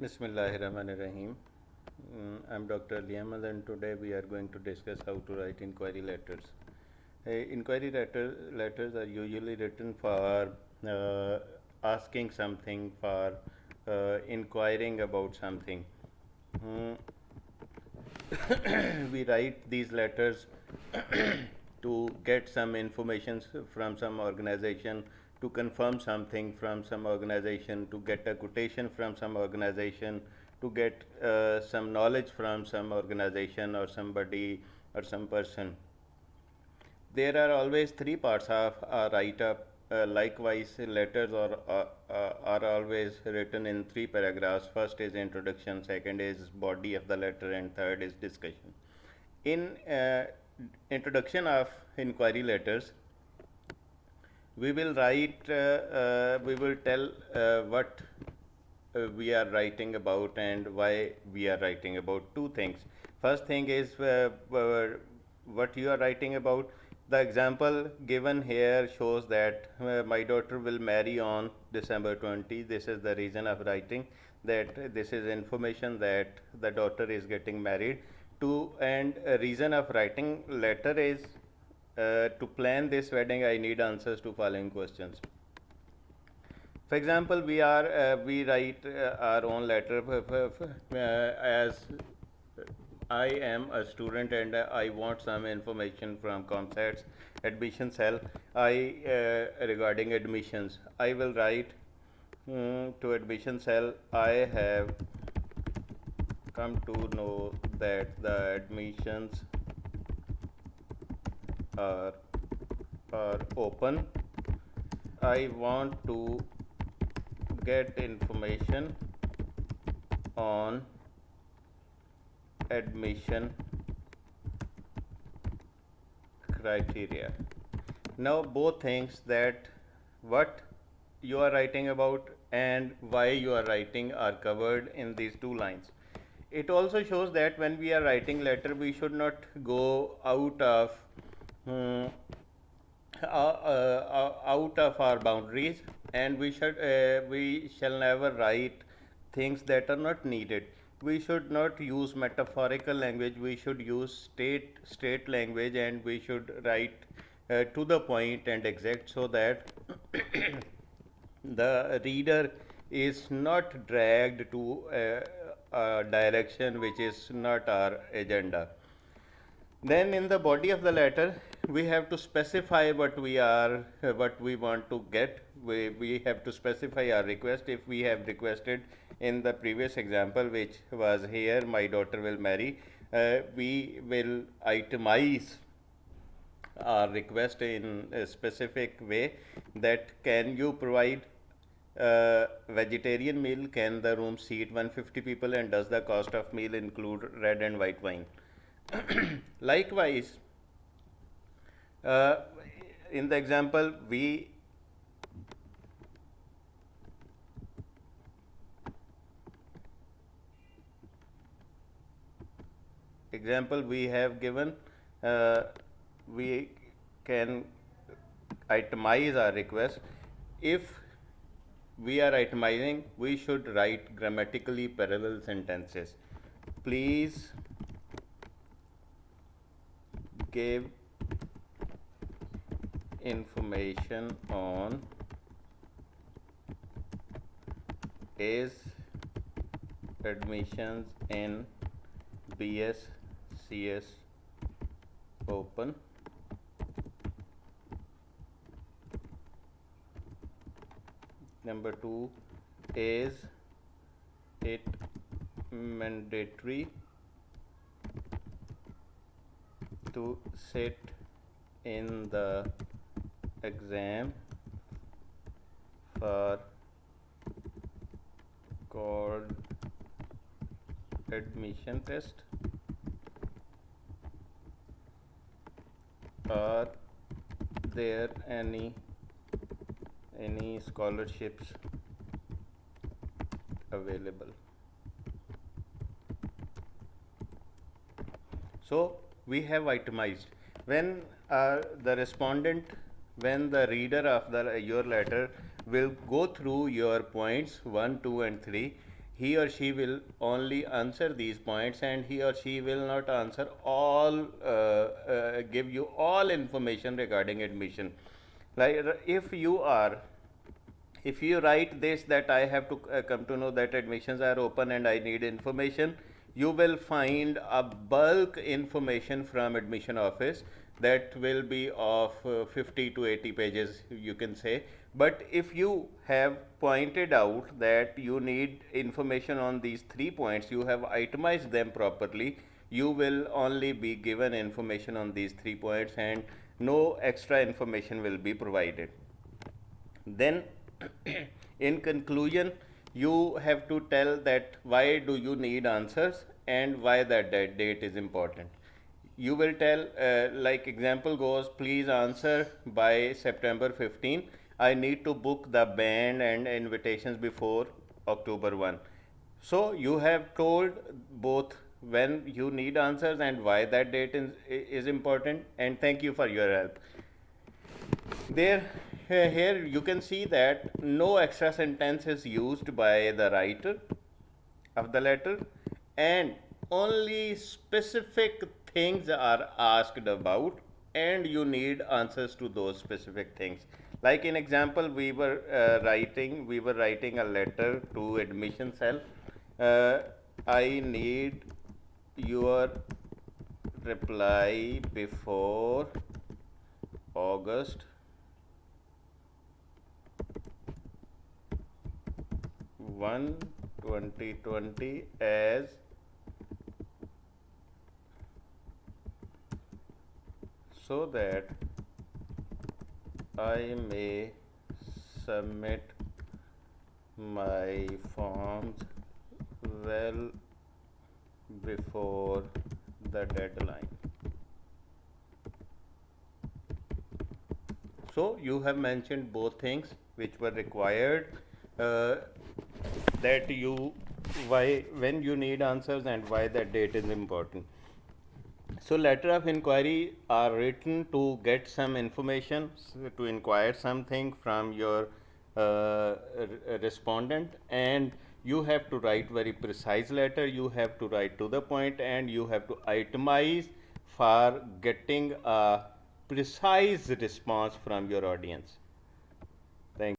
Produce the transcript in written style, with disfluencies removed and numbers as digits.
Bismillahirrahmanirrahim. I'm Dr. Ali Ahmed, and today we are going to discuss how to write inquiry letters. Letters are usually written for asking something, for inquiring about something. Mm, we write these letters to get some information from some organization, to confirm something from some organization, to get a quotation from some organization, to get some knowledge from some organization or somebody or some person. There are always three parts of a write up. Likewise, letters are always written in three paragraphs. First is introduction, second is body of the letter, and third is discussion. In introduction of inquiry letters, we will tell what we are writing about and why we are writing about two things. First thing is what you are writing about. The example given here shows that my daughter will marry on December 20. This is the reason of writing, that this is information that the daughter is getting married to. And a reason of writing letter is to plan this wedding I need answers to following questions. For example, we write our own letter as I am a student and I want some information from ComStats admission cell. Regarding admissions, I will write to admission cell. I have come to know that the admissions are are open. I want to get information on admission criteria. Now, both things, that what you are writing about and why you are writing, are covered in these two lines. It also shows that when we are writing letter, we should not go hmm, out of our boundaries, and we shall never write things that are not needed. We should not use metaphorical language. We should use state language, and we should write to the point and exact, so that the reader is not dragged to a direction which is not our agenda. Then in the body of the letter, we have to specify what we want to get. We have to specify our request. If we have requested in the previous example, which was here, my daughter will marry, we will itemize our request in a specific way, that can you provide vegetarian meal, can the room seat 150 people, and does the cost of meal include red and white wine. Likewise, uh, in the example we have given, we can itemize our request. If we are itemizing, we should write grammatically parallel sentences. Please give information on is admissions in BS CS open. Number 2, is it mandatory to sit in the exam for called admission test? Are there any scholarships available? So we have itemized. When the respondent, when the reader of your letter will go through your points 1, 2, and 3, he or she will only answer these points, and he or she will not answer all, give you all information regarding admission. Like if you write this, that I have to come to know that admissions are open and I need information, you will find a bulk information from admission office that will be of 50 to 80 pages, you can say. But if you have pointed out that you need information on these 3 points, you have itemized them properly, you will only be given information on these 3 points and no extra information will be provided. Then in conclusion, you have to tell that why do you need answers and why that date is important. You will tell, like example goes, please answer by September 15. I need to book the band and invitations before October 1. So you have told both when you need answers and why that date is important, and thank you for your help. There, here you can see that no extra sentence is used by the writer of the letter, and only specific things are asked about, and you need answers to those specific things. Like in example, we were writing a letter to admission cell. uh, I need your reply before August 1, 2020, as so that I may submit my forms well before the deadline. So you have mentioned both things which were required, uh, that you why when you need answers and why that date is important. So letter of inquiry are written to get some information, to inquire something from your respondent, and you have to write very precise letter, you have to write to the point, and you have to itemize for getting a precise response from your audience. Thank you.